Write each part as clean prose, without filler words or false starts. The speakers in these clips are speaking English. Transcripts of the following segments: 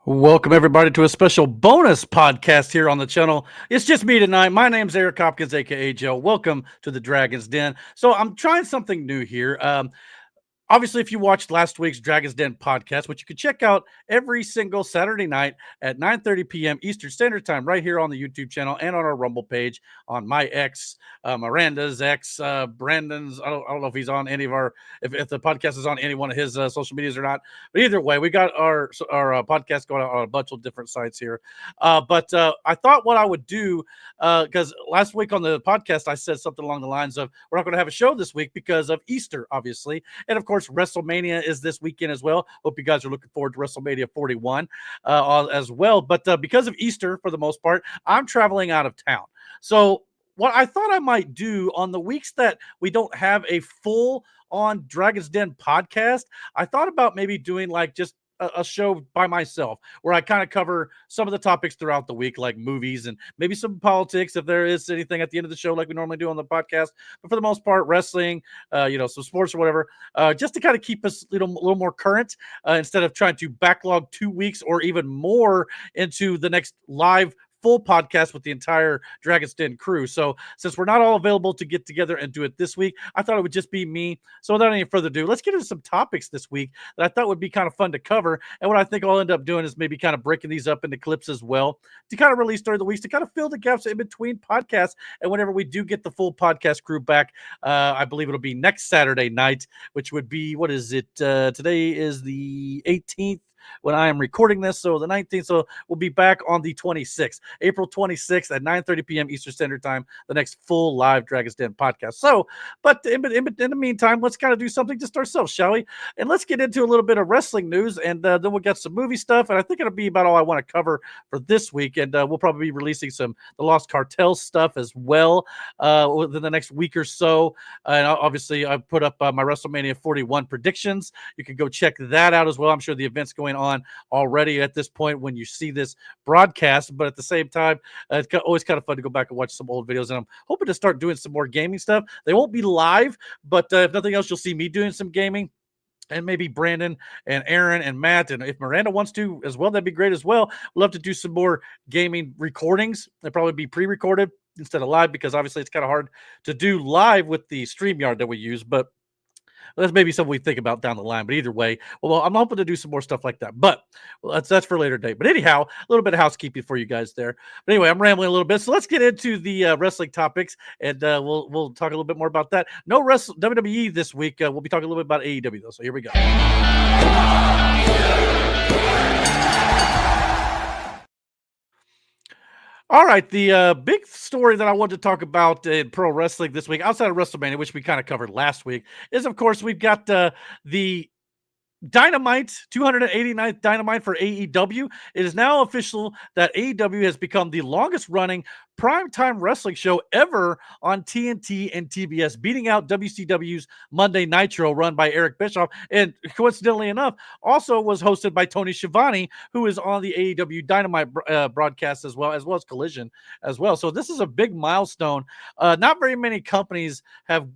Welcome, everybody, to a special bonus podcast here on the channel. It's just me tonight. My name's Eric Hopkins, aka Joe. Welcome to the Dragon's Den. So, I'm trying something new here. Obviously, if you watched last week's Dragon's Den podcast, which you can check out every single Saturday night at 9:30 p.m. Eastern Standard Time, right here on the YouTube channel and on our Rumble page, on my ex, Miranda's ex, Brandon's. I don't know if he's on any of our, if the podcast is on any one of his social medias or not. But either way, we got our podcast going out on a bunch of different sites here. But I thought what I would do, because last week on the podcast I said something along the lines of we're not going to have a show this week because of Easter, obviously, and of course WrestleMania is this weekend as well. Hope you guys are looking forward to WrestleMania 41 as well. But because of Easter, for the most part, I'm traveling out of town. So what I thought I might do on the weeks that we don't have a full on Dragon's Den podcast, I thought about maybe doing like just a show by myself where I kind of cover some of the topics throughout the week, like movies and maybe some politics if there is anything at the end of the show, like we normally do on the podcast. But for the most part, wrestling, some sports or whatever, just to kind of keep us a little more current instead of trying to backlog 2 weeks or even more into the next live full podcast with the entire Dragon's Den crew. So since we're not all available to get together and do it this week, I thought it would just be me. So without any further ado, let's get into some topics this week that I thought would be kind of fun to cover. And what I think I'll end up doing is maybe kind of breaking these up into clips as well to kind of release during the weeks to kind of fill the gaps in between podcasts. And whenever we do get the full podcast crew back, I believe it'll be next Saturday night, which would be, what is it? Today is the 18th. When I am recording this, so the 19th, so we'll be back on the 26th, April 26th at 9:30 p.m. Eastern Standard Time, the next full live Dragon's Den podcast. So, but in the meantime, let's kind of do something just ourselves, shall we? And let's get into a little bit of wrestling news, and then we'll get some movie stuff, and I think it'll be about all I want to cover for this week, and we'll probably be releasing some the Lost Cartel stuff as well within the next week or so. And obviously, I put up my WrestleMania 41 predictions. You can go check that out as well. I'm sure the event's going on already at this point when you see this broadcast, but at the same time, it's always kind of fun to go back and watch some old videos, and I'm hoping to start doing some more gaming stuff. They won't be live, but if nothing else, you'll see me doing some gaming, and maybe Brandon and Aaron and Matt, and if Miranda wants to as well, that'd be great as well. We'd love to do some more gaming recordings. They'd probably be pre-recorded instead of live, because obviously it's kind of hard to do live with the StreamYard that we use, but that's maybe something we think about down the line. But either way, well, I'm hoping to do some more stuff like that. But that's for a later date. But anyhow, a little bit of housekeeping for you guys there. But anyway, I'm rambling a little bit, so let's get into the wrestling topics, and we'll talk a little bit more about that. No WWE this week. We'll be talking a little bit about AEW though. So here we go. All right, the big story that I wanted to talk about in pro wrestling this week, outside of WrestleMania, which we kind of covered last week, is of course we've got the Dynamite, 289th Dynamite for AEW. It is now official that AEW has become the longest running primetime wrestling show ever on TNT and TBS, beating out WCW's Monday Nitro, run by Eric Bischoff, and coincidentally enough, also was hosted by Tony Schiavone, who is on the AEW Dynamite broadcast as well as Collision as well. So this is a big milestone. Not very many companies have,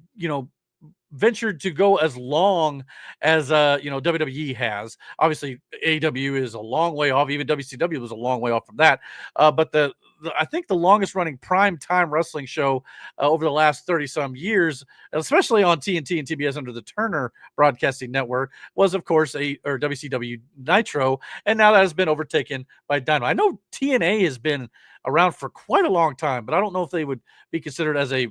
ventured to go as long as WWE has. Obviously, AEW is a long way off. Even WCW was a long way off from that. But I think the longest running prime time wrestling show over the last 30 some years, especially on TNT and TBS under the Turner Broadcasting Network, was of course WCW Nitro, and now that has been overtaken by Dynamite. I know TNA has been around for quite a long time, but I don't know if they would be considered as a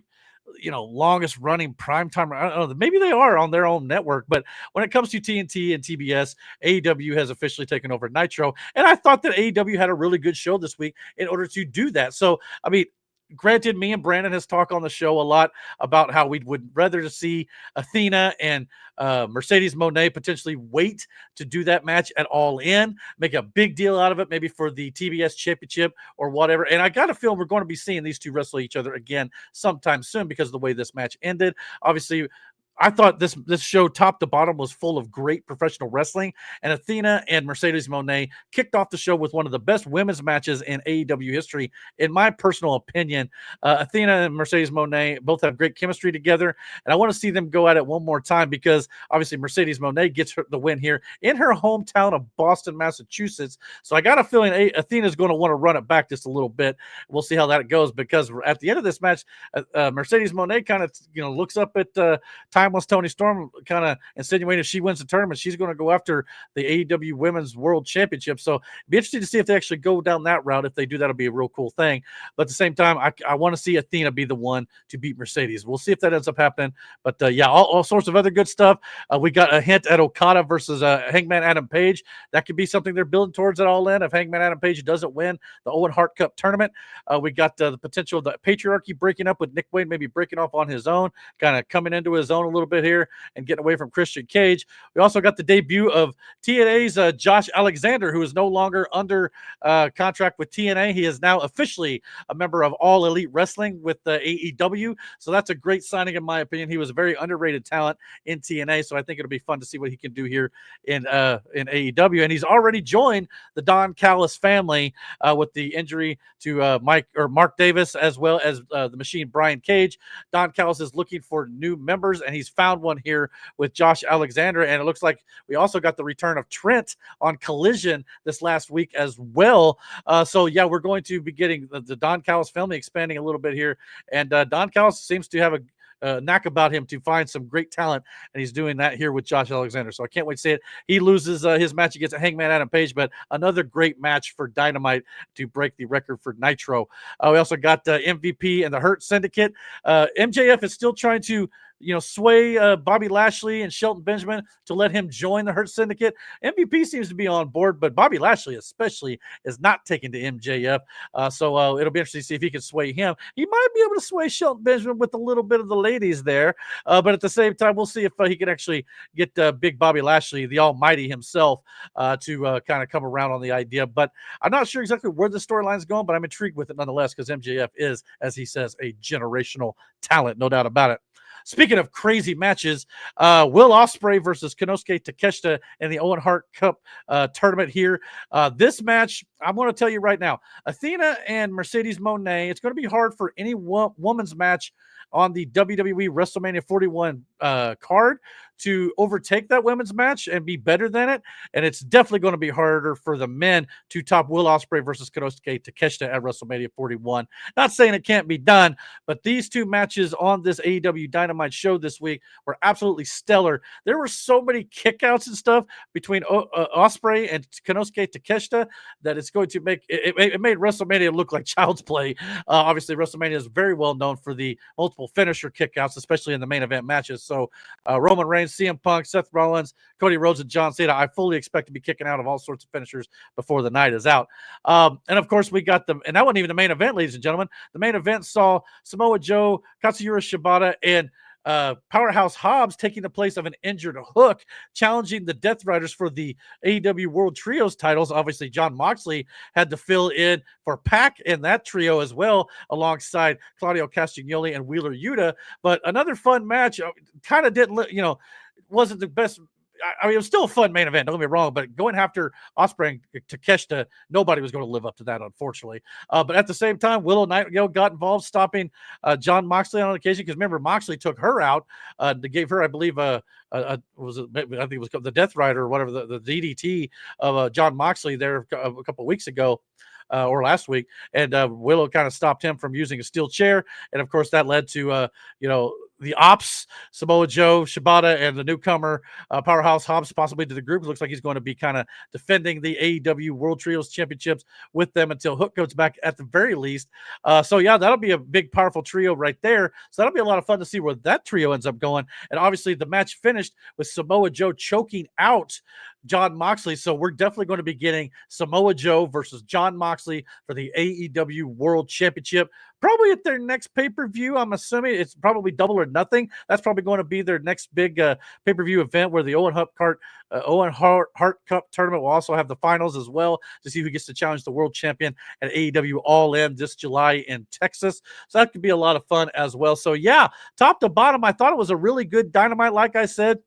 longest running primetime. I don't know. Maybe they are on their own network, but when it comes to TNT and TBS, AEW has officially taken over Nitro. And I thought that AEW had a really good show this week in order to do that. So, I mean, granted, me and Brandon has talked on the show a lot about how we would rather to see Athena and Mercedes Moné potentially wait to do that match at All In, make a big deal out of it, maybe for the TBS championship or whatever. And I got a feeling we're going to be seeing these two wrestle each other again sometime soon because of the way this match ended. Obviously, I thought this show, top to bottom, was full of great professional wrestling, and Athena and Mercedes Moné kicked off the show with one of the best women's matches in AEW history, in my personal opinion. Athena and Mercedes Moné both have great chemistry together, and I want to see them go at it one more time because obviously Mercedes Moné gets the win here in her hometown of Boston, Massachusetts. So I got a feeling Athena is going to want to run it back just a little bit. We'll see how that goes because at the end of this match, Mercedes Moné kind of looks up at Timeless Tony Storm, kind of insinuating if she wins the tournament, she's going to go after the AEW Women's World Championship. So it'd be interesting to see if they actually go down that route. If they do, that'll be a real cool thing. But at the same time, I want to see Athena be the one to beat Mercedes. We'll see if that ends up happening. But yeah, all sorts of other good stuff. We got a hint at Okada versus Hangman Adam Page. That could be something they're building towards at All In if Hangman Adam Page doesn't win the Owen Hart Cup tournament. We got the potential of the patriarchy breaking up with Nick Wayne, maybe breaking off on his own, kind of coming into his own a little bit here and getting away from Christian Cage. We also got the debut of TNA's Josh Alexander, who is no longer under contract with TNA. He is now officially a member of All Elite Wrestling with the AEW. So that's a great signing, in my opinion. He was a very underrated talent in TNA. So I think it'll be fun to see what he can do here in AEW. And he's already joined the Don Callis family with the injury to Mark Davis, as well as the Machine Brian Cage. Don Callis is looking for new members, and he's found one here with Josh Alexander. And it looks like we also got the return of Trent on Collision this last week as well. So yeah, we're going to be getting the Don Callis family expanding a little bit here. And Don Callis seems to have a knack about him to find some great talent, and he's doing that here with Josh Alexander. So I can't wait to see it. He loses his match against Hangman Adam Page, but another great match for Dynamite to break the record for Nitro. We also got MVP and the Hurt Syndicate. MJF is still trying to sway Bobby Lashley and Shelton Benjamin to let him join the Hurt Syndicate. MVP seems to be on board, but Bobby Lashley especially is not taken to MJF. So it'll be interesting to see if he can sway him. He might be able to sway Shelton Benjamin with a little bit of the ladies there, but at the same time, we'll see if he can actually get big Bobby Lashley, the Almighty himself, to kind of come around on the idea. But I'm not sure exactly where the storyline is going, but I'm intrigued with it nonetheless because MJF is, as he says, a generational talent, no doubt about it. Speaking of crazy matches, Will Ospreay versus Konosuke Takeshita in the Owen Hart Cup tournament here. This match, I'm going to tell you right now, Athena and Mercedes Moné, it's going to be hard for any woman's match on the WWE WrestleMania 41 card to overtake that women's match and be better than it. And it's definitely going to be harder for the men to top Will Ospreay versus Konosuke Takeshita at WrestleMania 41. Not saying it can't be done, but these two matches on this AEW Dynamite show this week were absolutely stellar. There were so many kickouts and stuff between Ospreay and Konosuke Takeshita that it's going to make it made WrestleMania look like child's play. Obviously, WrestleMania is very well known for the multiple finisher kickouts, especially in the main event matches. So Roman Reigns, CM Punk, Seth Rollins, Cody Rhodes, and John Cena, I fully expect to be kicking out of all sorts of finishers before the night is out. And of course, we got them, and that wasn't even the main event, ladies and gentlemen. The main event saw Samoa Joe, Katsuyori Shibata, and Powerhouse Hobbs taking the place of an injured Hook, challenging the Death Riders for the AEW World Trios titles. Obviously, Jon Moxley had to fill in for Pac in that trio as well, alongside Claudio Castagnoli and Wheeler Yuta. But another fun match, kind of didn't, wasn't the best. I mean, it was still a fun main event, don't get me wrong, but going after Ospreay and Takeshita, nobody was going to live up to that, unfortunately. But at the same time, Willow Nightingale got involved, stopping Jon Moxley on occasion, because remember, Moxley took her out. They gave her, I believe, I think it was called the Death Rider or whatever, the DDT of Jon Moxley there a couple of weeks ago. Or last week, and Willow kind of stopped him from using a steel chair, and of course that led to the Ops, Samoa Joe, Shibata, and the newcomer Powerhouse Hobbs possibly to the group. It looks like he's going to be kind of defending the AEW World Trios Championships with them until Hook goes back at the very least. So yeah, that'll be a big, powerful trio right there. So that'll be a lot of fun to see where that trio ends up going. And obviously the match finished with Samoa Joe choking out Jon Moxley. So we're definitely going to be getting Samoa Joe versus Jon Moxley for the AEW World Championship. Probably at their next pay-per-view. I'm assuming it's probably Double or Nothing. That's probably going to be their next big pay-per-view event where the Owen Hart Cup tournament will also have the finals as well to see who gets to challenge the world champion at AEW All In this July in Texas. So that could be a lot of fun as well. So yeah, top to bottom, I thought it was a really good Dynamite. Like I said,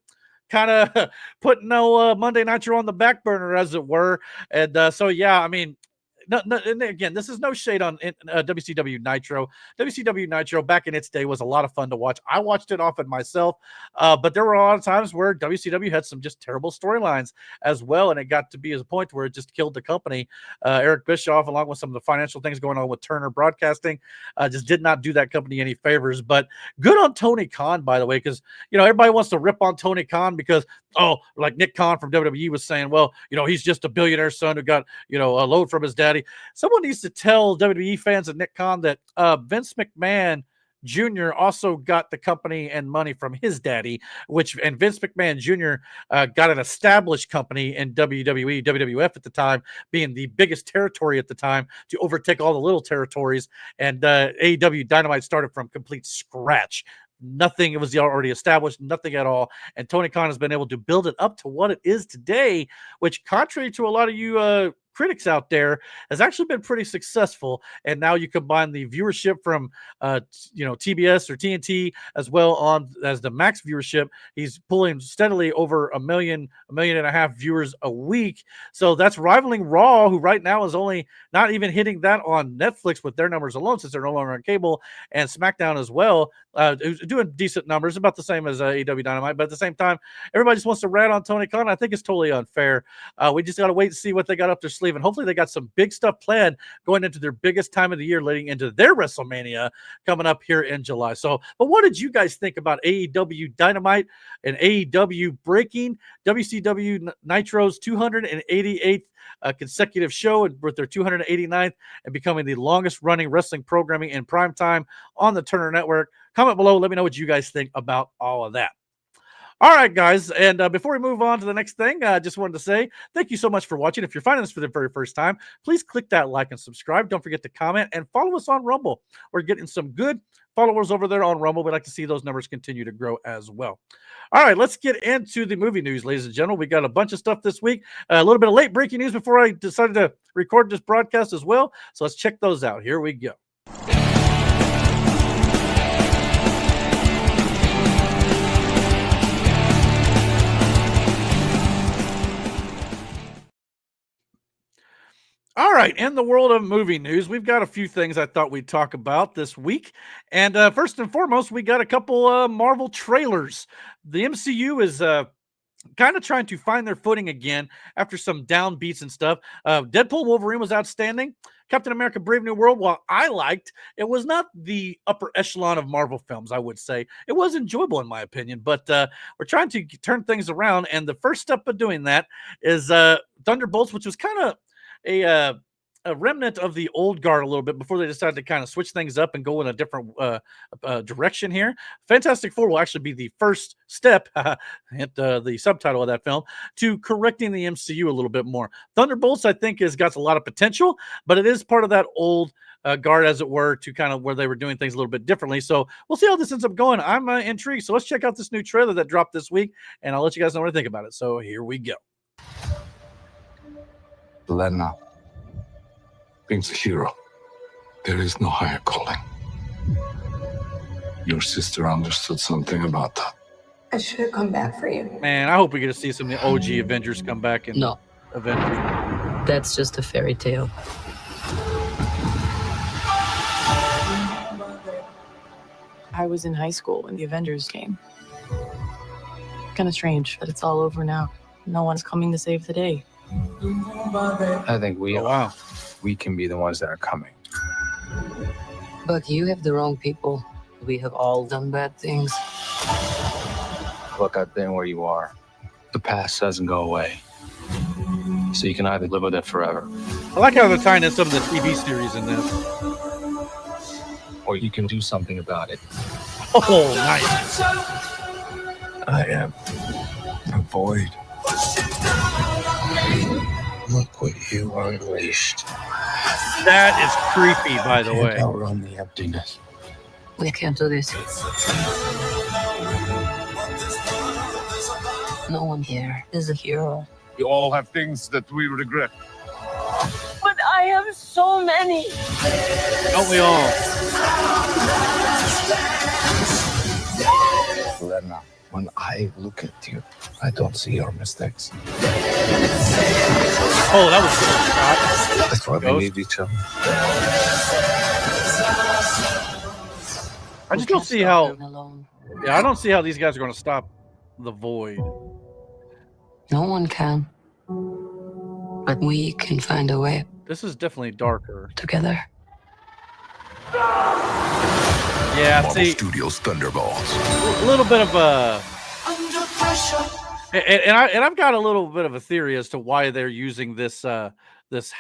kind of putting no Monday Nitro on the back burner, as it were. And so, yeah, I mean, and again, this is no shade on WCW Nitro. WCW Nitro back in its day was a lot of fun to watch. I watched it often myself, but there were a lot of times where WCW had some just terrible storylines as well, and it got to be a point where it just killed the company. Eric Bischoff, along with some of the financial things going on with Turner Broadcasting, just did not do that company any favors. But good on Tony Khan, by the way, because everybody wants to rip on Tony Khan because like Nick Khan from WWE was saying, well, he's just a billionaire son who got a load from his daddy. Someone needs to tell WWE fans and Nick Khan that Vince McMahon Jr. also got the company and money from his daddy, and Vince McMahon Jr. Got an established company in WWE, WWF at the time, being the biggest territory at the time to overtake all the little territories. And AEW Dynamite started from complete scratch. Nothing, it was already established, nothing at all. And Tony Khan has been able to build it up to what it is today, which, contrary to a lot of you critics out there, has actually been pretty successful. And now you combine the viewership from TBS or TNT as well as the max viewership. He's pulling steadily over a million and a half viewers a week. So that's rivaling Raw, who right now is only not even hitting that on Netflix with their numbers alone, since they're no longer on cable, and SmackDown as well, doing decent numbers, about the same as AEW Dynamite. But at the same time, everybody just wants to rat on Tony Khan. I think it's totally unfair. We just got to wait and see what they got up their sleeve. And hopefully they got some big stuff planned going into their biggest time of the year, leading into their WrestleMania coming up here in July. So, but what did you guys think about AEW Dynamite and AEW breaking WCW Nitro's 288th consecutive show with their 289th and becoming the longest running wrestling programming in prime time on the Turner Network? Comment below. Let me know what you guys think about all of that. All right, guys, and before we move on to the next thing, I just wanted to say thank you so much for watching. If you're finding this for the very first time, please click that like and subscribe. Don't forget to comment and follow us on Rumble. We're getting some good followers over there on Rumble. We'd like to see those numbers continue to grow as well. All right, let's get into the movie news, ladies and gentlemen. We got a bunch of stuff this week. A little bit of late breaking news before I decided to record this broadcast as well. So let's check those out. Here we go. All right, in the world of movie news, we've got a few things I thought we'd talk about this week. And first and foremost, we got a couple Marvel trailers. The MCU is kind of trying to find their footing again after some downbeats and stuff. Deadpool Wolverine was outstanding. Captain America Brave New World, while I liked, it was not the upper echelon of Marvel films, I would say. It was enjoyable in my opinion, but we're trying to turn things around. And the first step of doing that is Thunderbolts, which was kind of a remnant of the old guard a little bit before they decided to kind of switch things up and go in a different direction here. Fantastic Four will actually be the first step, hit the subtitle of that film, to correcting the MCU a little bit more. Thunderbolts, I think, has got a lot of potential, but it is part of that old guard, as it were, to kind of where they were doing things a little bit differently. So we'll see how this ends up going. I'm intrigued. So let's check out this new trailer that dropped this week, and I'll let you guys know what I think about it. So here we go. Lena, being a hero, there is no higher calling. Your sister understood something about that. I should have come back for you. Man, I hope we get to see some of the OG Avengers come back and No. Avengers. That's just a fairy tale. I was in high school when the Avengers came. Kind of strange that it's all over now. No one's coming to save the day. I think we can be the ones that are coming. But you have the wrong people. We have all done bad things. Look, I've been where you are. The past doesn't go away. So you can either live with it forever. I like how they're tying in some of the TV series in this. Or you can do something about it. Oh, nice. I am a void. Look what you unleashed. That is creepy, by the way. Can't outrun the emptiness. We can't do this. No one here is a hero. We all have things that we regret. But I have so many. Don't we all? Lena, when I look at you, I don't see your mistakes. Oh, that was good. That's why we Ghost. need each other. I just don't see how. Yeah, I don't see how these guys are going to stop the void. No one can. But we can find a way This is definitely darker. together. Yeah, Marvel see, Studios Thunderbolts. a little bit of a. And I've got a little bit of a theory as to why they're using this asterisk,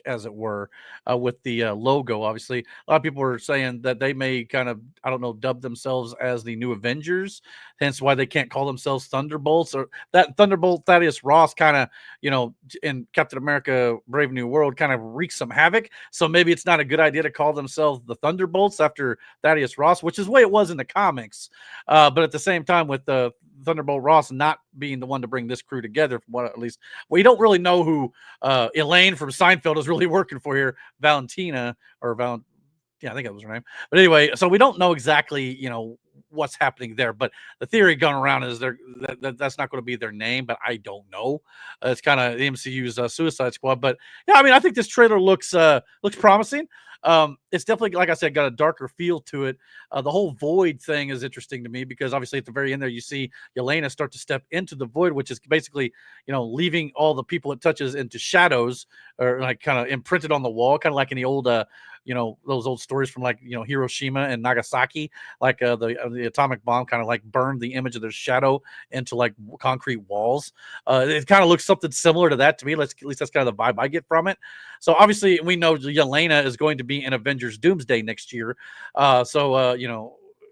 as it were, with the logo. Obviously, a lot of people are saying that they may kind of, I don't know, dub themselves as the new Avengers, hence why they can't call themselves Thunderbolts. Or that Thunderbolt Thaddeus Ross kind of, in Captain America Brave New World kind of wreaks some havoc. So maybe it's not a good idea to call themselves the Thunderbolts after Thaddeus Ross, which is the way it was in the comics. But at the same time, with the Thunderbolt Ross not being the one to bring this crew together, from what at least we don't really know who Elaine from Seinfeld is really working for here. Valentina or yeah, I think that was her name. But anyway, so we don't know exactly, what's happening there. But the theory going around is that's not going to be their name, but I don't know. It's kind of the MCU's Suicide Squad. But yeah, I mean, I think this trailer looks promising. It's definitely, like I said, got a darker feel to it. The whole void thing is interesting to me because obviously at the very end there, you see Yelena start to step into the void, which is basically, leaving all the people it touches into shadows or like kind of imprinted on the wall, kind of like in the old, those old stories from like, Hiroshima and Nagasaki, like the atomic bomb kind of like burned the image of their shadow into like concrete walls. It kind of looks something similar to that to me. At least that's kind of the vibe I get from it. So obviously we know Yelena is going to be in Avengers Doomsday next year.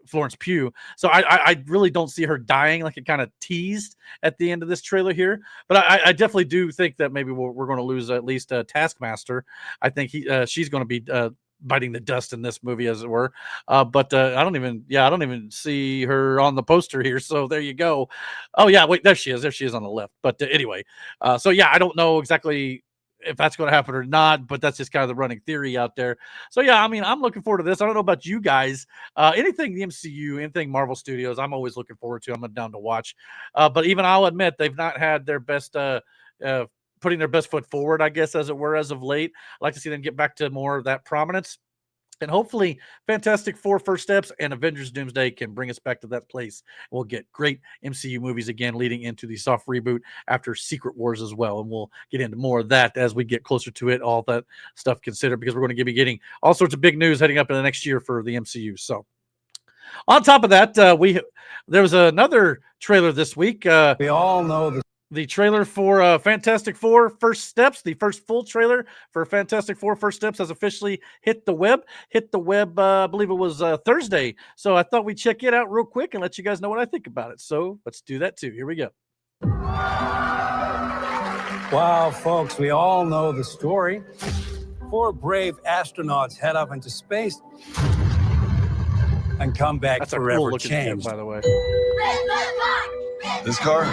Florence Pugh. So I really don't see her dying like it kind of teased at the end of this trailer here. But I definitely do think that maybe we're going to lose at least Taskmaster. I think she's going to be biting the dust in this movie, as it were. But I don't even see her on the poster here. So there you go. Oh yeah, wait, there she is. There she is on the left. But anyway, so yeah, I don't know exactly if that's going to happen or not, but that's just kind of the running theory out there. So yeah, I mean, I'm looking forward to this. I don't know about you guys. Anything the MCU, anything Marvel Studios, I'm always looking forward to. I'm down to watch. But even I'll admit they've not had their best putting their best foot forward, I guess, as it were, as of late. I'd like to see them get back to more of that prominence. And hopefully Fantastic Four First Steps and Avengers Doomsday can bring us back to that place. We'll get great MCU movies again leading into the soft reboot after Secret Wars as well. And we'll get into more of that as we get closer to it, all that stuff considered, because we're going to be getting all sorts of big news heading up in the next year for the MCU. So on top of that, there was another trailer this week. We all know the trailer for Fantastic Four First Steps, the first full trailer for Fantastic Four First Steps has officially hit the web. I believe it was Thursday. So I thought we'd check it out real quick and let you guys know what I think about it. So let's do that too. Here we go. Wow, folks, we all know the story. 4 brave astronauts head up into space and come back That's forever a cool looking ship, changed. by the way. This car?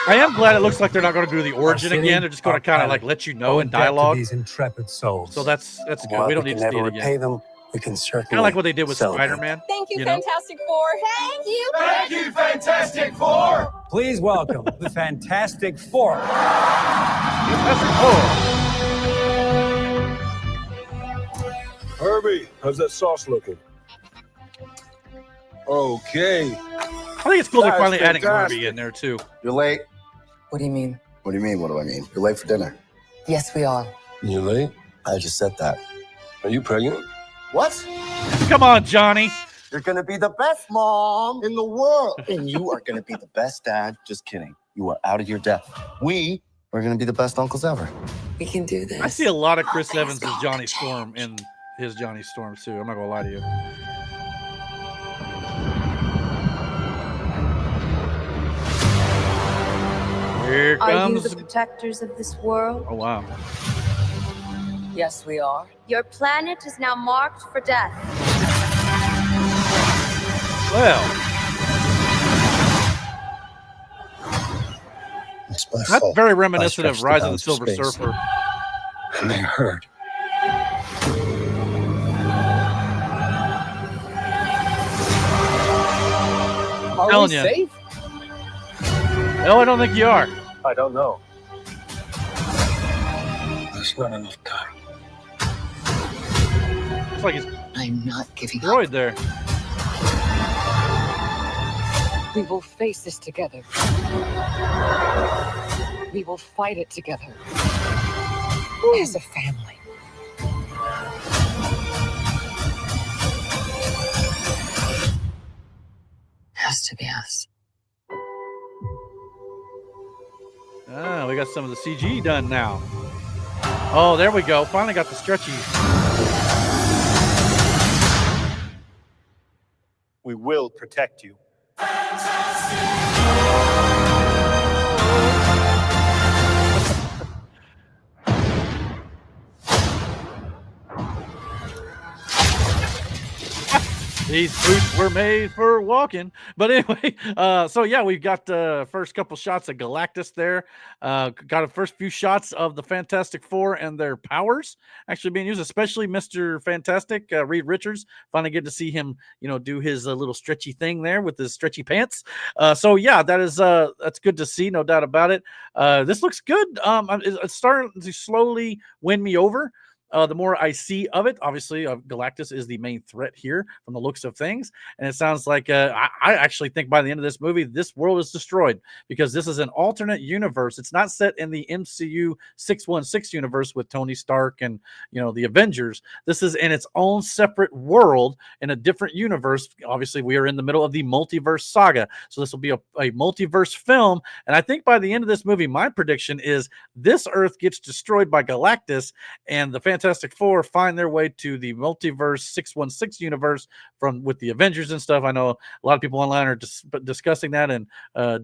I am glad it looks like they're not going to do the origin city, again. They're just going to kind of like let you know in dialogue. These intrepid souls. So that's good. While We don't we need can to see never it repay again. them, we can certainly Kind of like what they did with celebrate. Spider-Man. Thank you, You know? Fantastic Four. Thank you. Thank you, Fantastic Four! Please welcome the Fantastic Four. Herbie, how's that sauce looking? Okay. I think it's cool they're That's finally adding fantastic. Herbie in there too. You're late. What do you mean? What do you mean? What do I mean? You're late for dinner. Yes, we are. You late? I just said that. Are you pregnant? What? Come on, Johnny. You're gonna be the best mom in the world. And you are gonna be the best dad. Just kidding. You are out of your depth. We are gonna be the best uncles ever. We can do this. I see a lot of Chris Evans as Johnny Storm in his Johnny Storm too. I'm not gonna lie to you. Here Are you comes. the protectors of this world? Oh wow. Yes, we are. Your planet is now marked for death. Well, It's my that's fault. very I reminiscent of stretched Rise the of the bounds Silver space. Surfer. And they heard. Are Telling we ya. safe? No, I don't think you are. I don't know. There's not enough time. Looks like he's I'm not giving up. droid there. We will face this together. We will fight it together. As a family. Has to be us. Ah, we got some of the CG done now. Oh, there we go. Finally got the stretchy. We will protect you. These boots were made for walking. But anyway, so yeah, we've got the first couple shots of Galactus there. Got a first few shots of the Fantastic Four and their powers actually being used, especially Mr. Fantastic, Reed Richards. Finally get to see him, do his little stretchy thing there with his stretchy pants. So yeah, that's good to see, no doubt about it. This looks good. It's starting to slowly win me over. The more I see of it, obviously, Galactus is the main threat here from the looks of things. And it sounds like I actually think by the end of this movie, this world is destroyed because this is an alternate universe. It's not set in the MCU 616 universe with Tony Stark and, the Avengers. This is in its own separate world in a different universe. Obviously, we are in the middle of the multiverse saga. So this will be a multiverse film. And I think by the end of this movie, my prediction is this Earth gets destroyed by Galactus and the Fantastic Four find their way to the multiverse 616 universe with the Avengers and stuff. I know a lot of people online are discussing that and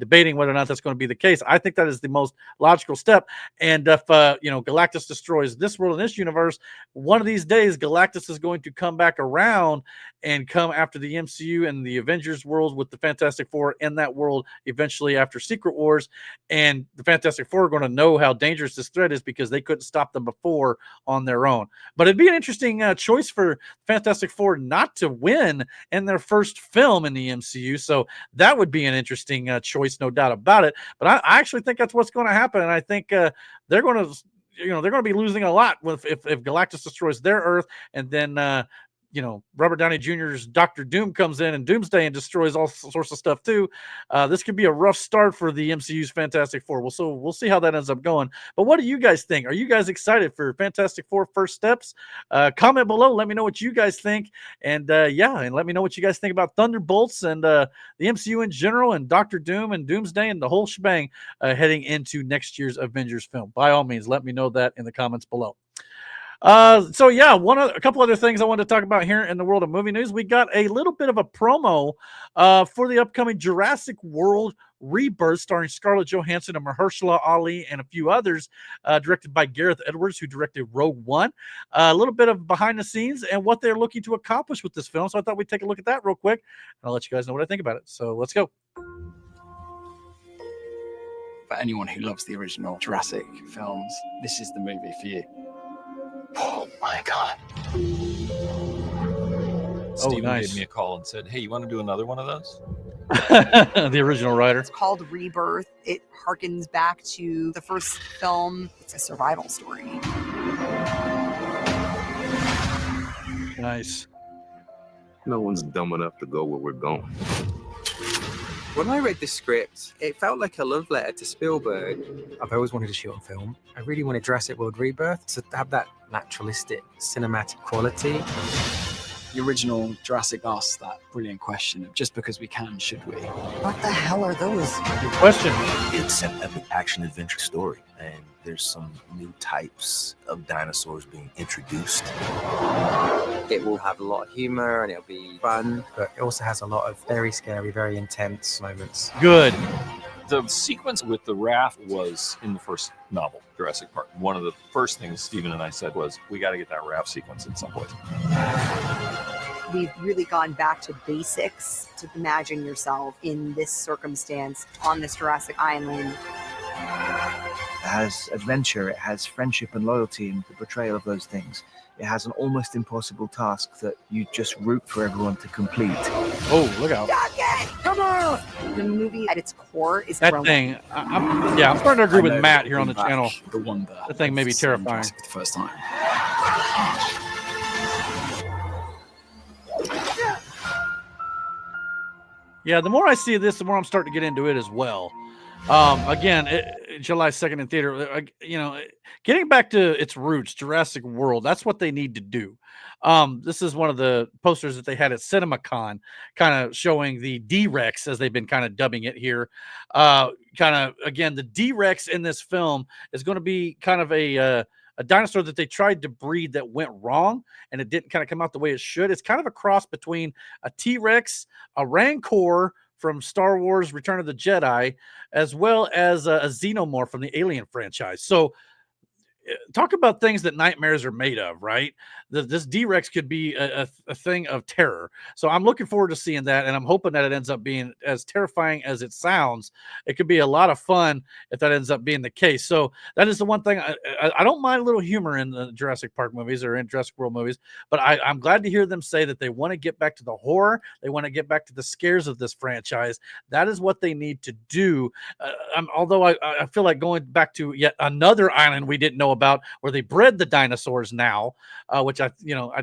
debating whether or not that's going to be the case. I think that is the most logical step. And if Galactus destroys this world in this universe, one of these days Galactus is going to come back around and come after the MCU and the Avengers world with the Fantastic Four in that world eventually after Secret Wars. And the Fantastic Four are going to know how dangerous this threat is because they couldn't stop them before on their own. But it'd be an interesting choice for Fantastic Four not to win in their first film in the MCU. So that would be an interesting choice, no doubt about it. But I actually think that's what's going to happen. And I think they're going to, they're going to be losing a lot if Galactus destroys their Earth and then Robert Downey Jr.'s Dr. Doom comes in and Doomsday and destroys all sorts of stuff too. This could be a rough start for the MCU's Fantastic Four. We'll see how that ends up going. But what do you guys think? Are you guys excited for Fantastic Four first steps? Comment below. Let me know what you guys think. And and let me know what you guys think about Thunderbolts and the MCU in general and Dr. Doom and Doomsday and the whole shebang heading into next year's Avengers film. By all means, let me know that in the comments below. A couple other things I wanted to talk about here in the world of movie news. We got a little bit of a promo for the upcoming Jurassic World Rebirth, starring Scarlett Johansson and Mahershala Ali and a few others, directed by Gareth Edwards, who directed Rogue One. A little bit of behind the scenes and what they're looking to accomplish with this film. So I thought we'd take a look at that real quick, and I'll let you guys know what I think about it. So let's go. For anyone who loves the original Jurassic films, this is the movie for you. Oh my God. Steven nice. gave me a call and said, hey, you want to do another one of those? The original writer. It's called Rebirth. It harkens back to the first film. It's a survival story. Nice. No one's dumb enough to go where we're going. When I read the script, it felt like a love letter to Spielberg. I've always wanted to shoot on film. I really wanted Jurassic World Rebirth to have that naturalistic cinematic quality. The original Jurassic asked that brilliant question of just because we can, should we? What the hell are those? Good question. It's an epic action adventure story, and there's some new types of dinosaurs being introduced. It will have a lot of humor and it'll be fun, but it also has a lot of very scary, very intense moments. Good. The sequence with the raft was in the first novel, Jurassic Park. One of the first things Stephen and I said was, we got to get that raft sequence at some point. We've really gone back to basics to imagine yourself in this circumstance on this Jurassic Island. It has adventure, it has friendship and loyalty and the betrayal of those things. It has an almost impossible task that you just root for everyone to complete. Oh, look out. Come on! The movie at its core is That growing. thing, I'm starting to agree with Matt here on the channel. The wonder. That thing may be terrifying. For the first time. Yeah, the more I see this, the more I'm starting to get into it as well. Again, July 2nd in theater, getting back to its roots, Jurassic World, that's what they need to do. This is one of the posters that they had at CinemaCon, kind of showing the D-Rex, as they've been kind of dubbing it here. Again, the D-Rex in this film is going to be kind of a dinosaur that they tried to breed that went wrong, and it didn't kind of come out the way it should. It's kind of a cross between a T-Rex, a Rancor from Star Wars Return of the Jedi, as well as a Xenomorph from the Alien franchise. So talk about things that nightmares are made of, right? This D-Rex could be a thing of terror. So I'm looking forward to seeing that, and I'm hoping that it ends up being as terrifying as it sounds. It could be a lot of fun if that ends up being the case. So that is the one thing. I don't mind a little humor in the Jurassic Park movies or in Jurassic World movies, but I'm glad to hear them say that they want to get back to the horror. They want to get back to the scares of this franchise. That is what they need to do. Although I feel like going back to yet another island we didn't know about, where they bred the dinosaurs now, which I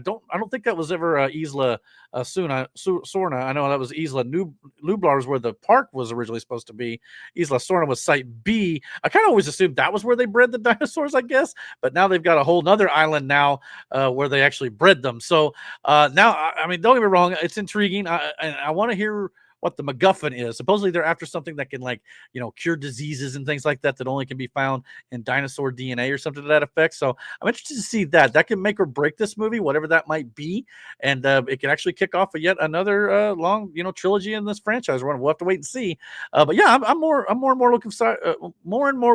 don't think that was ever Isla Sorna. I know that was Isla Nublar, where the park was originally supposed to be. Isla Sorna was Site B. I kind of always assumed that was where they bred the dinosaurs, I guess, but now they've got a whole nother island now where they actually bred them. So now, I mean, don't get me wrong, it's intriguing. I want to hear what the MacGuffin is. Supposedly they're after something that can, like, cure diseases and things like that only can be found in dinosaur DNA or something to that effect. So I'm interested to see that can make or break this movie, whatever that might be. And it can actually kick off yet another long, trilogy in this franchise. We'll have to wait and see. But yeah, I'm more and more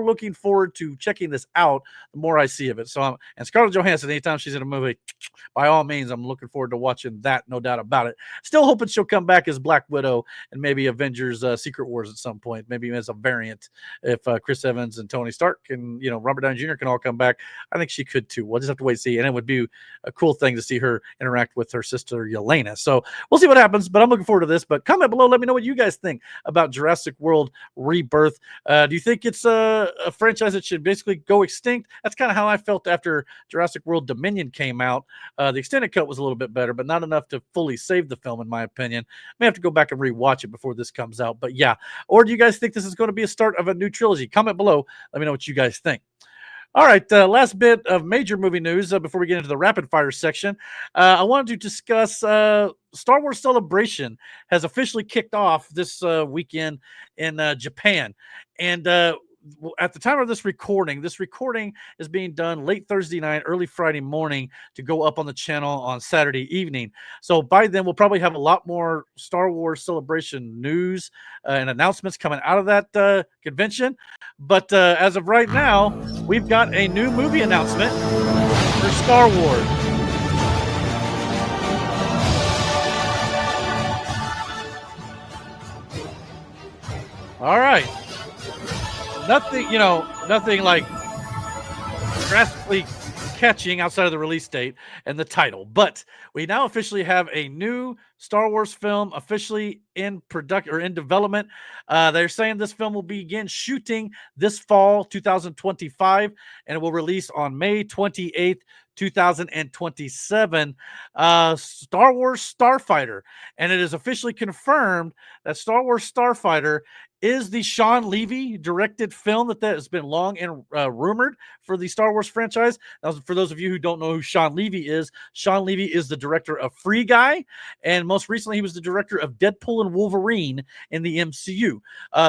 looking forward to checking this out the more I see of it. So and Scarlett Johansson, anytime she's in a movie, by all means, I'm looking forward to watching that. No doubt about it. Still hoping she'll come back as Black Widow and maybe Avengers Secret Wars at some point, maybe as a variant. If Chris Evans and Tony Stark and Robert Downey Jr. can all come back, I think she could too. We'll just have to wait and see. And it would be a cool thing to see her interact with her sister Yelena. So we'll see what happens, but I'm looking forward to this. But comment below, let me know what you guys think about Jurassic World Rebirth. Do you think it's a franchise that should basically go extinct? That's kind of how I felt after Jurassic World Dominion came out. The extended cut was a little bit better, but not enough to fully save the film, in my opinion. May have to go back and rewatch it before this comes out. But yeah, or do you guys think this is going to be a start of a new trilogy? Comment below. Let me know what you guys think. All right, last bit of major movie news before we get into the rapid fire section. I wanted to discuss Star Wars Celebration has officially kicked off this weekend in Japan. And at the time of this recording is being done late Thursday night, early Friday morning to go up on the channel on Saturday evening. So by then, we'll probably have a lot more Star Wars Celebration news and announcements coming out of that convention. But as of right now, we've got a new movie announcement for Star Wars. All right. Nothing like drastically catching outside of the release date and the title. But we now officially have a new Star Wars film officially in production or in development. They're saying this film will begin shooting this fall, 2025, and it will release on May 28th, 2027. Star Wars Starfighter. And it is officially confirmed that Star Wars Starfighter is the Sean Levy directed film that has been long and rumored for the Star Wars franchise. Now, for those of you who don't know who Sean Levy is the director of Free Guy, and most recently he was the director of Deadpool and Wolverine in the MCU.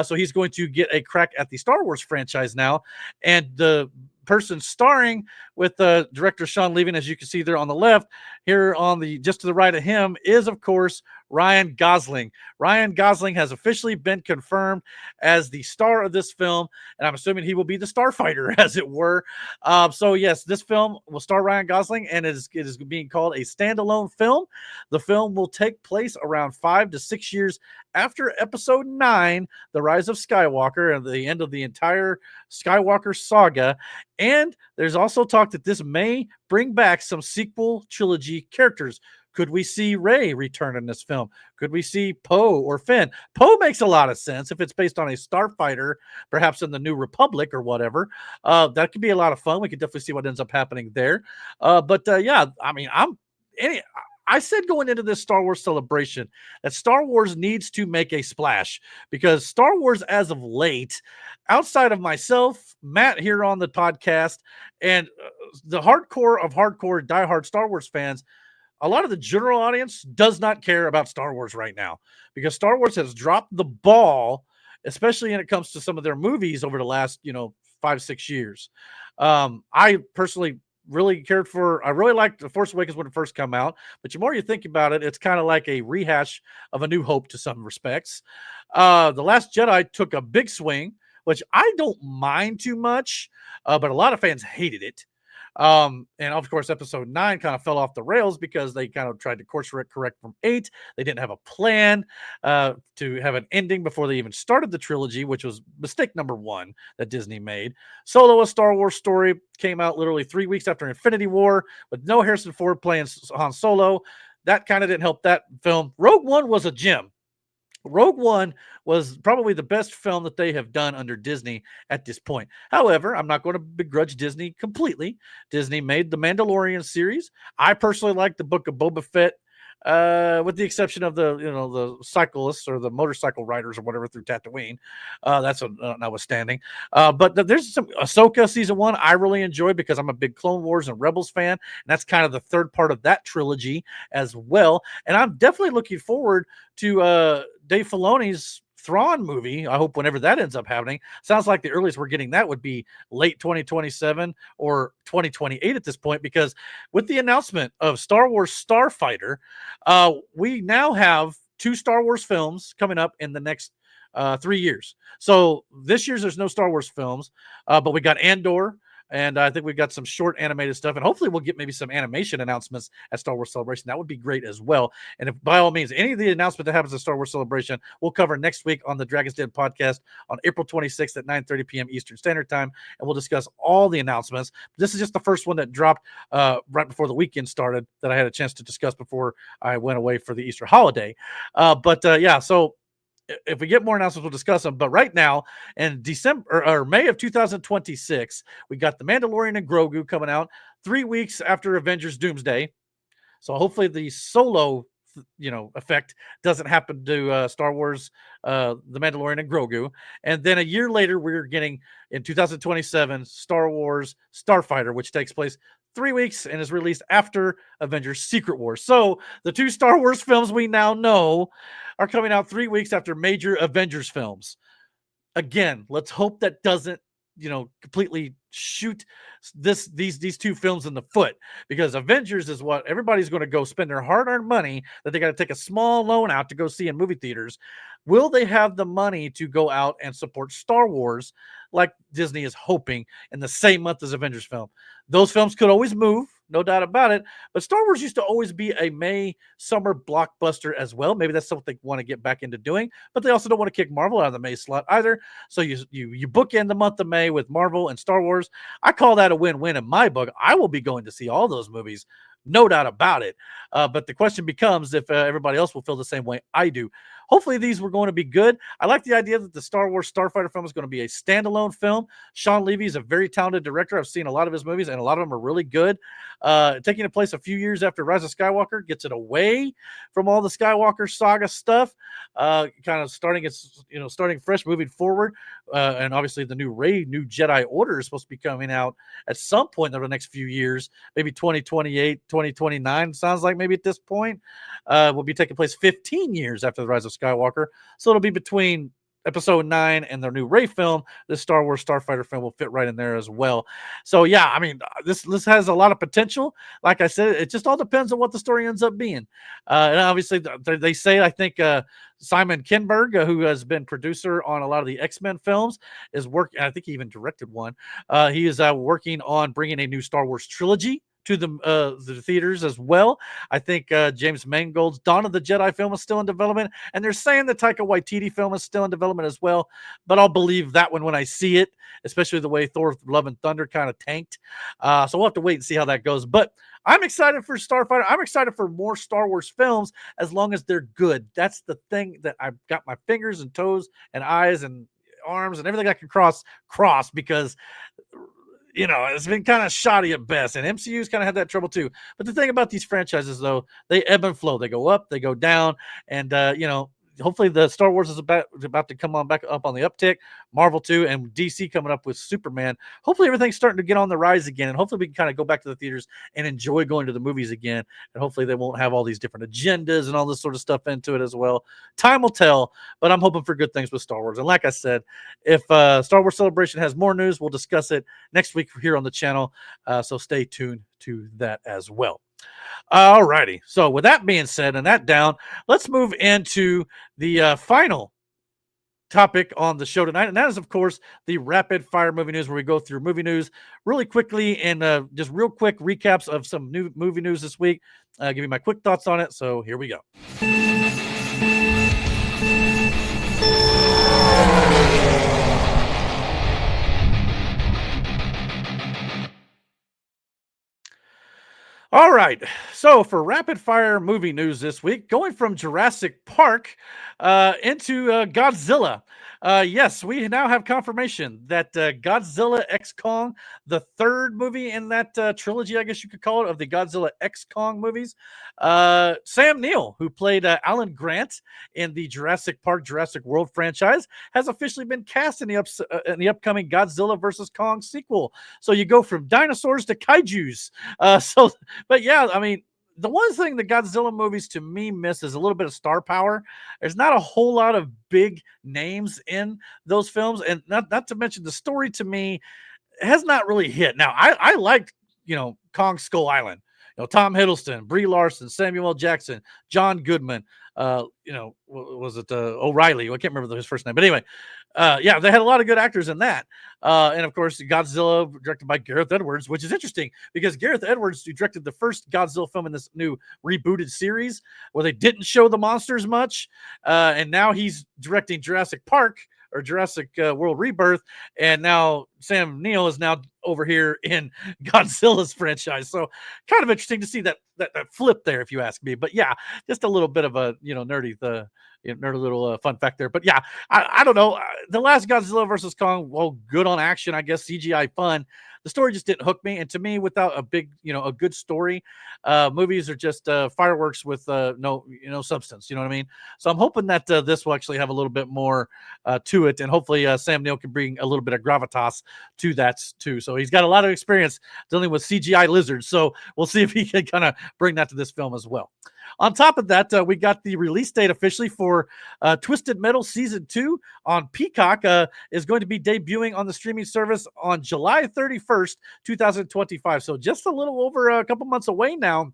So he's going to get a crack at the Star Wars franchise now, and the person starring with director Sean Levy, as you can see there on the left, here on the just to the right of him is, of course, Ryan Gosling. Ryan Gosling has officially been confirmed as the star of this film, and I'm assuming he will be the starfighter, as it were. So yes, this film will star Ryan Gosling, and it is being called a standalone film. The film will take place around 5 to 6 years after Episode 9, The Rise of Skywalker, and the end of the entire Skywalker saga. And there's also talk that this may bring back some sequel trilogy characters. Could we see Rey return in this film? Could we see Poe or Finn? Poe makes a lot of sense if it's based on a starfighter, perhaps in the New Republic or whatever. That could be a lot of fun. We could definitely see what ends up happening there. Yeah, I mean, I said going into this Star Wars celebration that Star Wars needs to make a splash, because Star Wars, as of late, outside of myself, Matt here on the podcast, and the hardcore of hardcore diehard Star Wars fans, a lot of the general audience does not care about Star Wars right now, because Star Wars has dropped the ball, especially when it comes to some of their movies over the last, 5-6 years. I personally I really liked The Force Awakens when it first came out, but the more you think about it, it's kind of like a rehash of A New Hope to some respects. The Last Jedi took a big swing, which I don't mind too much, but a lot of fans hated it. And of course, Episode 9 kind of fell off the rails because they kind of tried to course correct from 8. They didn't have a plan to have an ending before they even started the trilogy, which was mistake number 1 that Disney made. Solo, a Star Wars story, came out literally 3 weeks after Infinity War with no Harrison Ford playing Han Solo. That kind of didn't help that film. Rogue One was a gem. Rogue One was probably the best film that they have done under Disney at this point. However, I'm not going to begrudge Disney completely. Disney made the Mandalorian series. I personally like the Book of Boba Fett, with the exception of the cyclists or the motorcycle riders or whatever through Tatooine. That's notwithstanding. But there's some Ahsoka season 1 I really enjoyed, because I'm a big Clone Wars and Rebels fan, and that's kind of the third part of that trilogy as well. And I'm definitely looking forward to Dave Filoni's Thrawn movie. I hope whenever that ends up happening. Sounds like the earliest we're getting that would be late 2027 or 2028 at this point, because with the announcement of Star Wars Starfighter, we now have 2 Star Wars films coming up in the next 3 years. So this year's there's no Star Wars films, but we got Andor, and I think we've got some short animated stuff, and hopefully we'll get maybe some animation announcements at Star Wars Celebration. That would be great as well. And if by all means, any of the announcement that happens at Star Wars Celebration, we'll cover next week on the Dragon's Den podcast on April 26th at 9:30 p.m. Eastern Standard Time, and we'll discuss all the announcements. This is just the first one that dropped right before the weekend started that I had a chance to discuss before I went away for the Easter holiday. Yeah, so if we get more announcements, we'll discuss them. But right now, in December or May of 2026, we got The Mandalorian and Grogu coming out 3 weeks after Avengers Doomsday. So hopefully the Solo, effect doesn't happen to Star Wars, The Mandalorian and Grogu. And then a year later, we're getting in 2027 Star Wars Starfighter, which takes place 3 weeks and is released after Avengers Secret Wars. So the 2 Star Wars films we now know are coming out 3 weeks after major Avengers films. Again, let's hope that doesn't, completely shoot these 2 films in the foot, because Avengers is what everybody's going to go spend their hard-earned money that they got to take a small loan out to go see in movie theaters. Will they have the money to go out and support Star Wars like Disney is hoping in the same month as Avengers film? Those films could always move, no doubt about it. But Star Wars used to always be a May summer blockbuster as well. Maybe that's something they want to get back into doing, but they also don't want to kick Marvel out of the May slot either. So you bookend the month of May with Marvel and Star Wars. I call that a win-win in my book. I will be going to see all those movies, no doubt about it. But the question becomes if everybody else will feel the same way I do. Hopefully these were going to be good. I like the idea that the Star Wars Starfighter film is going to be a standalone film. Sean Levy is a very talented director. I've seen a lot of his movies, and a lot of them are really good. Taking place a few years after Rise of Skywalker gets it away from all the Skywalker saga stuff, kind of starting fresh, moving forward. And obviously the new Jedi Order is supposed to be coming out at some point over the next few years, maybe 2028, 2029. Sounds like maybe at this point will be taking place 15 years after the Rise of Skywalker. So it'll be between Episode 9 and their new Rey film, this Star Wars Starfighter film will fit right in there as well. So yeah, I mean, this has a lot of potential. Like I said, it just all depends on what the story ends up being. And obviously, they say, I think Simon Kinberg, who has been producer on a lot of the X-Men films, is working. I think he even directed one. He is working on bringing a new Star Wars trilogy to the theaters as well. I think James Mangold's Dawn of the Jedi film is still in development, and they're saying the Taika Waititi film is still in development as well. But I'll believe that one when I see it, especially the way Thor: Love and Thunder kind of tanked. So we'll have to wait and see how that goes. But I'm excited for Starfighter. I'm excited for more Star Wars films as long as they're good. That's the thing that I've got my fingers and toes and eyes and arms and everything I can cross because it's been kind of shoddy at best, and MCU's kind of had that trouble too. But the thing about these franchises, though, they ebb and flow. They go up, they go down, and hopefully the Star Wars is about to come on back up on the uptick. Marvel too, and DC coming up with Superman. Hopefully everything's starting to get on the rise again, and hopefully we can kind of go back to the theaters and enjoy going to the movies again. And hopefully they won't have all these different agendas and all this sort of stuff into it as well. Time will tell, but I'm hoping for good things with Star Wars. And like I said, if Star Wars Celebration has more news, we'll discuss it next week here on the channel. So stay tuned to that as well. All righty. So with that being said and that down, let's move into the final topic on the show tonight. And that is, of course, the rapid fire movie news, where we go through movie news really quickly and just real quick recaps of some new movie news this week. Give you my quick thoughts on it. So here we go. All right, so for rapid fire movie news this week, going from Jurassic Park into Godzilla. Yes, we now have confirmation that Godzilla X Kong, the third movie in that trilogy, I guess you could call it, of the Godzilla X Kong movies. Sam Neill, who played Alan Grant in the Jurassic Park, Jurassic World franchise, has officially been cast in the upcoming Godzilla vs. Kong sequel. So you go from dinosaurs to kaijus. But yeah, I mean, the one thing the Godzilla movies to me miss is a little bit of star power. There's not a whole lot of big names in those films, and not to mention the story to me has not really hit. Now, I liked, Kong Skull Island. Tom Hiddleston, Brie Larson, Samuel L. Jackson, John Goodman, was it O'Reilly? I can't remember his first name, but anyway, yeah, they had a lot of good actors in that. And of course, Godzilla, directed by Gareth Edwards, which is interesting because Gareth Edwards, who directed the first Godzilla film in this new rebooted series, where they didn't show the monsters much, and now he's directing Jurassic Park, or Jurassic World Rebirth, and now Sam Neill is now over here in Godzilla's franchise. So kind of interesting to see that flip there, if you ask me. But yeah, just a little bit of a nerdy little fun fact there. But yeah, I don't know. The last Godzilla versus Kong, well, good on action, I guess, CGI fun. The story just didn't hook me, and to me, without a big, a good story, movies are just fireworks with no substance. You know what I mean? So I'm hoping that this will actually have a little bit more to it, and hopefully Sam Neill can bring a little bit of gravitas to that too. So he's got a lot of experience dealing with CGI lizards. So we'll see if he can kind of bring that to this film as well. On top of that, we got the release date officially for Twisted Metal Season 2 on Peacock. Is going to be debuting on the streaming service on July 31st, 2025. So just a little over a couple months away now.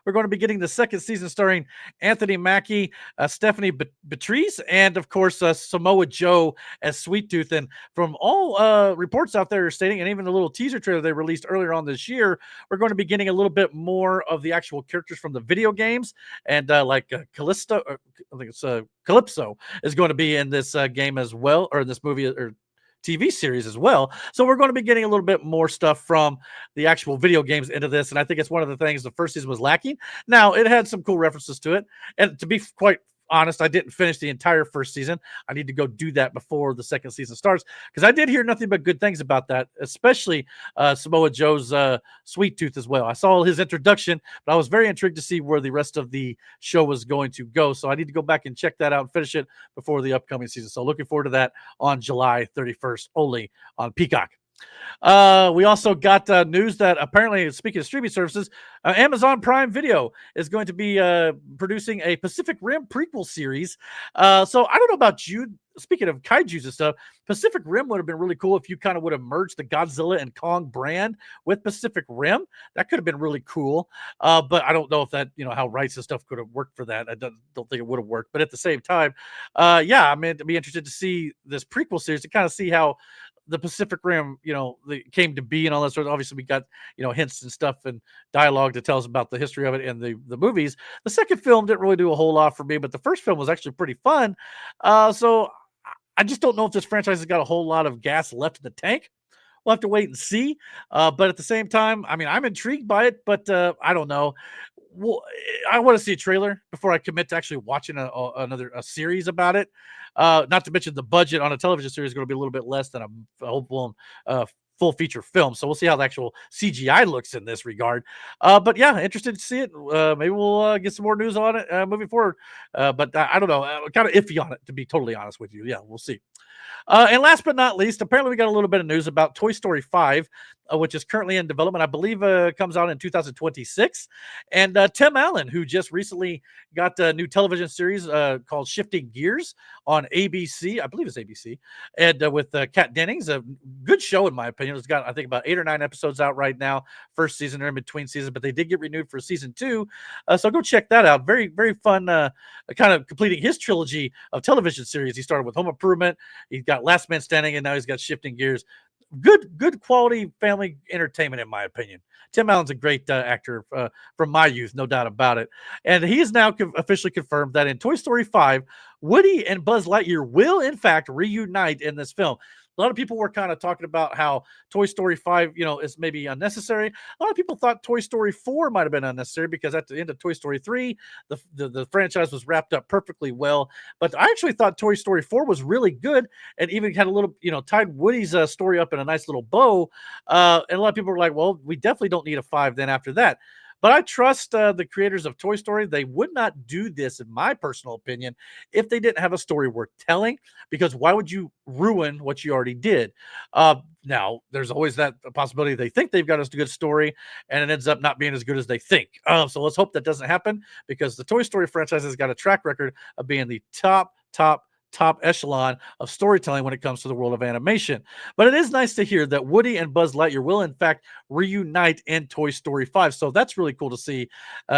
We're going to be getting the second season starring Anthony Mackie, Stephanie Beatrice, and of course Samoa Joe as Sweet Tooth. And from all reports out there stating, and even the little teaser trailer they released earlier on this year, we're going to be getting a little bit more of the actual characters from the video games. And Callisto, I think it's Calypso, is going to be in this game as well, or this movie or TV series as well. So we're going to be getting a little bit more stuff from the actual video games into this. And I think it's one of the things the first season was lacking. Now, it had some cool references to it. And to be quite honest, I didn't finish the entire first season. I need to go do that before the second season starts, because I did hear nothing but good things about that, especially Samoa Joe's Sweet Tooth as well. I saw his introduction, but I was very intrigued to see where the rest of the show was going to go. So I need to go back and check that out and finish it before the upcoming season. So looking forward to that on July 31st, only on Peacock. We also got news that apparently, speaking of streaming services, Amazon Prime Video is going to be producing a Pacific Rim prequel series. So I don't know about you. Speaking of kaijus and stuff, Pacific Rim would have been really cool if you kind of would have merged the Godzilla and Kong brand with Pacific Rim. That could have been really cool. But I don't know if that, how rights and stuff could have worked for that. I don't think it would have worked. But at the same time, yeah, I mean, to be interested to see this prequel series to kind of see how the Pacific Rim, came to be and all that sort of. Obviously, we got hints and stuff and dialogue to tell us about the history of it and the movies. The second film didn't really do a whole lot for me, but the first film was actually pretty fun. So I just don't know if this franchise has got a whole lot of gas left in the tank. We'll have to wait and see. But at the same time, I mean, I'm intrigued by it, but I don't know. Well, I want to see a trailer before I commit to actually watching another series about it. Not to mention the budget on a television series is going to be a little bit less than a full-blown full feature film. So we'll see how the actual CGI looks in this regard. But yeah, interested to see it. Maybe we'll get some more news on it moving forward. But I don't know. Kind of iffy on it, to be totally honest with you. Yeah, we'll see. And last but not least, apparently we got a little bit of news about Toy Story 5, which is currently in development. I believe comes out in 2026. And Tim Allen, who just recently got a new television series called Shifting Gears on ABC. I believe it's ABC. And with Kat Dennings, a good show in my opinion. It's got, I think, about 8 or 9 episodes out right now. First season or in between seasons, but they did get renewed for season 2. So go check that out. Very, very fun, kind of completing his trilogy of television series. He started with Home Improvement. He's got Last Man Standing, and now he's got Shifting Gears. Good quality family entertainment, in my opinion. Tim Allen's a great actor from my youth, no doubt about it. And he is now officially confirmed that in Toy Story 5, Woody and Buzz Lightyear will, in fact, reunite in this film. A lot of people were kind of talking about how Toy Story 5, is maybe unnecessary. A lot of people thought Toy Story 4 might have been unnecessary because at the end of Toy Story 3, the franchise was wrapped up perfectly well. But I actually thought Toy Story 4 was really good and even had a little, tied Woody's story up in a nice little bow. And a lot of people were like, well, we definitely don't need a 5 then after that. But I trust the creators of Toy Story. They would not do this, in my personal opinion, if they didn't have a story worth telling, because why would you ruin what you already did? Now, there's always that possibility they think they've got a good story, and it ends up not being as good as they think. So let's hope that doesn't happen, because the Toy Story franchise has got a track record of being the top echelon of storytelling when it comes to the world of animation. But it is nice to hear that Woody and Buzz Lightyear will in fact reunite in Toy Story 5. So that's really cool to see,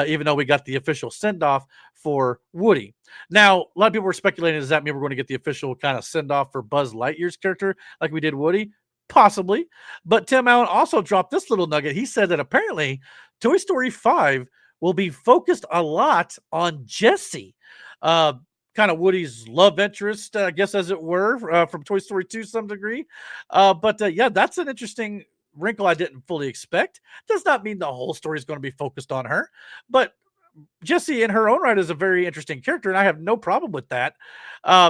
even though we got the official send-off for Woody. Now, a lot of people were speculating, does that mean we're going to get the official kind of send-off for Buzz Lightyear's character like we did Woody? Possibly. But Tim Allen also dropped this little nugget. He said that apparently Toy Story 5 will be focused a lot on Jessie. Kind of Woody's love interest, I guess, as it were, from Toy Story 2 to some degree. But yeah, that's an interesting wrinkle I didn't fully expect. Does not mean the whole story is going to be focused on her, but Jessie in her own right is a very interesting character, and I have no problem with that.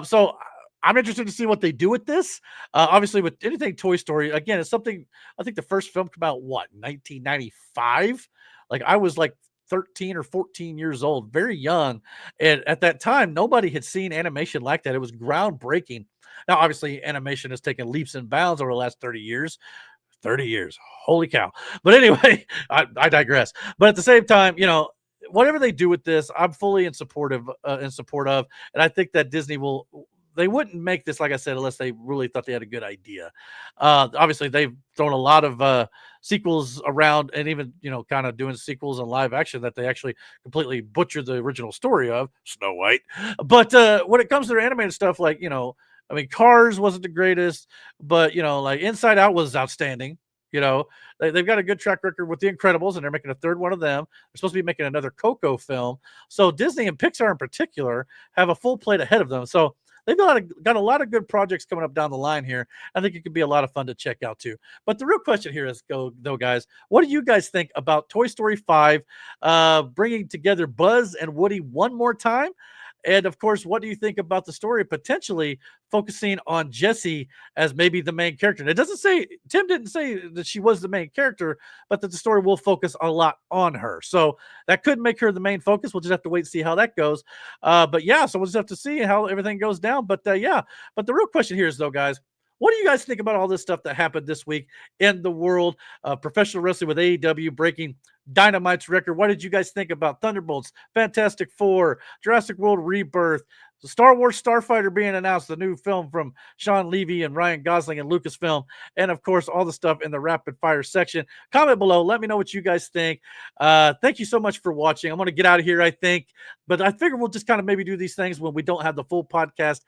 So I'm interested to see what they do with this. Obviously, with anything Toy Story, again, it's something, I think the first film came out, 1995? Like, I was like 13 or 14 years old, very young. And at that time, nobody had seen animation like that. It was groundbreaking. Now, obviously, animation has taken leaps and bounds over the last 30 years. 30 years. Holy cow. But anyway, I digress. But at the same time, whatever they do with this, I'm fully in support of. And I think that Disney they wouldn't make this, like I said, unless they really thought they had a good idea. Obviously, they've thrown a lot of sequels around, and even, kind of doing sequels in live action that they actually completely butchered the original story of, Snow White. But when it comes to their animated stuff, like, Cars wasn't the greatest, but, like Inside Out was outstanding. They've got a good track record with The Incredibles, and they're making a third one of them. They're supposed to be making another Coco film. So Disney and Pixar in particular have a full plate ahead of them. So they've got a lot of good projects coming up down the line here. I think it could be a lot of fun to check out too. But the real question here is, though, guys, what do you guys think about Toy Story 5 bringing together Buzz and Woody one more time? And of course, what do you think about the story potentially focusing on Jessie as maybe the main character? And it doesn't say, Tim didn't say that she was the main character, but that the story will focus a lot on her. So that could make her the main focus. We'll just have to wait and see how that goes. But yeah, so we'll just have to see how everything goes down. But yeah, but the real question here is, though, guys, What do you guys think about all this stuff that happened this week in the world of professional wrestling with AEW breaking Dynamite's record? What did you guys think about Thunderbolts, Fantastic Four, Jurassic World Rebirth, the Star Wars Starfighter being announced, the new film from Sean Levy and Ryan Gosling and Lucasfilm, and of course, all the stuff in the rapid fire section? Comment below. Let me know what you guys think. Thank you so much for watching. I'm going to get out of here, I think, but I figure we'll just kind of maybe do these things when we don't have the full podcast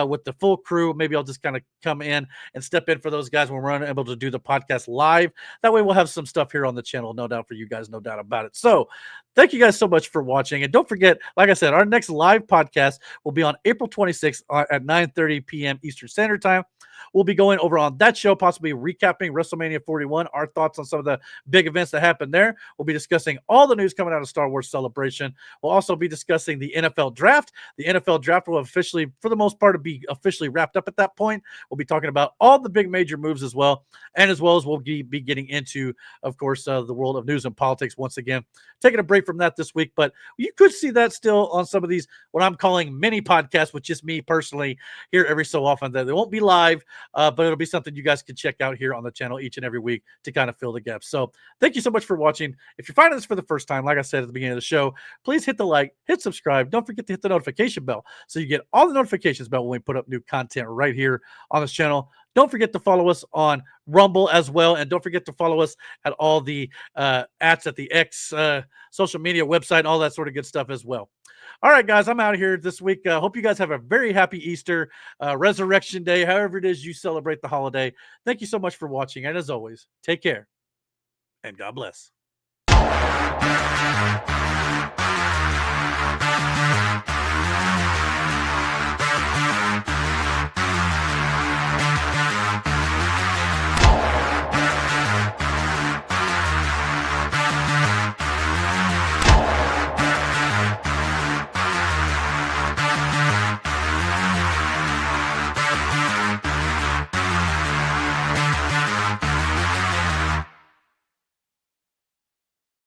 with the full crew. Maybe I'll just kind of come in and step in for those guys when we're unable to do the podcast live. That way we'll have some stuff here on the channel, no doubt, for you guys, no doubt about it. So thank you guys so much for watching. And don't forget, like I said, our next live podcast will be on April 26th at 9:30 p.m. Eastern Standard Time. We'll be going over on that show, possibly recapping WrestleMania 41, our thoughts on some of the big events that happened there. We'll be discussing all the news coming out of Star Wars Celebration. We'll also be discussing the NFL Draft. The NFL Draft will officially, for the most part, be officially wrapped up at that point. We'll be talking about all the big major moves as well. And as well as we'll be getting into, of course, the world of news and politics once again. Taking a break from that this week, but you could see that still on some of these, what I'm calling mini podcasts with just me personally here every so often. They won't be live, but it'll be something you guys can check out here on the channel each and every week to kind of fill the gaps. So thank you so much for watching. If you're finding this for the first time, like I said at the beginning of the show, please hit the like, hit subscribe. Don't forget to hit the notification bell so you get all the notifications about when we put up new content right here on this channel. Don't forget to follow us on Rumble as well. And don't forget to follow us at all the ats at the X social media website, all that sort of good stuff as well. All right, guys, I'm out of here this week. Hope you guys have a very happy Easter, Resurrection Day, however it is you celebrate the holiday. Thank you so much for watching. And as always, take care and God bless.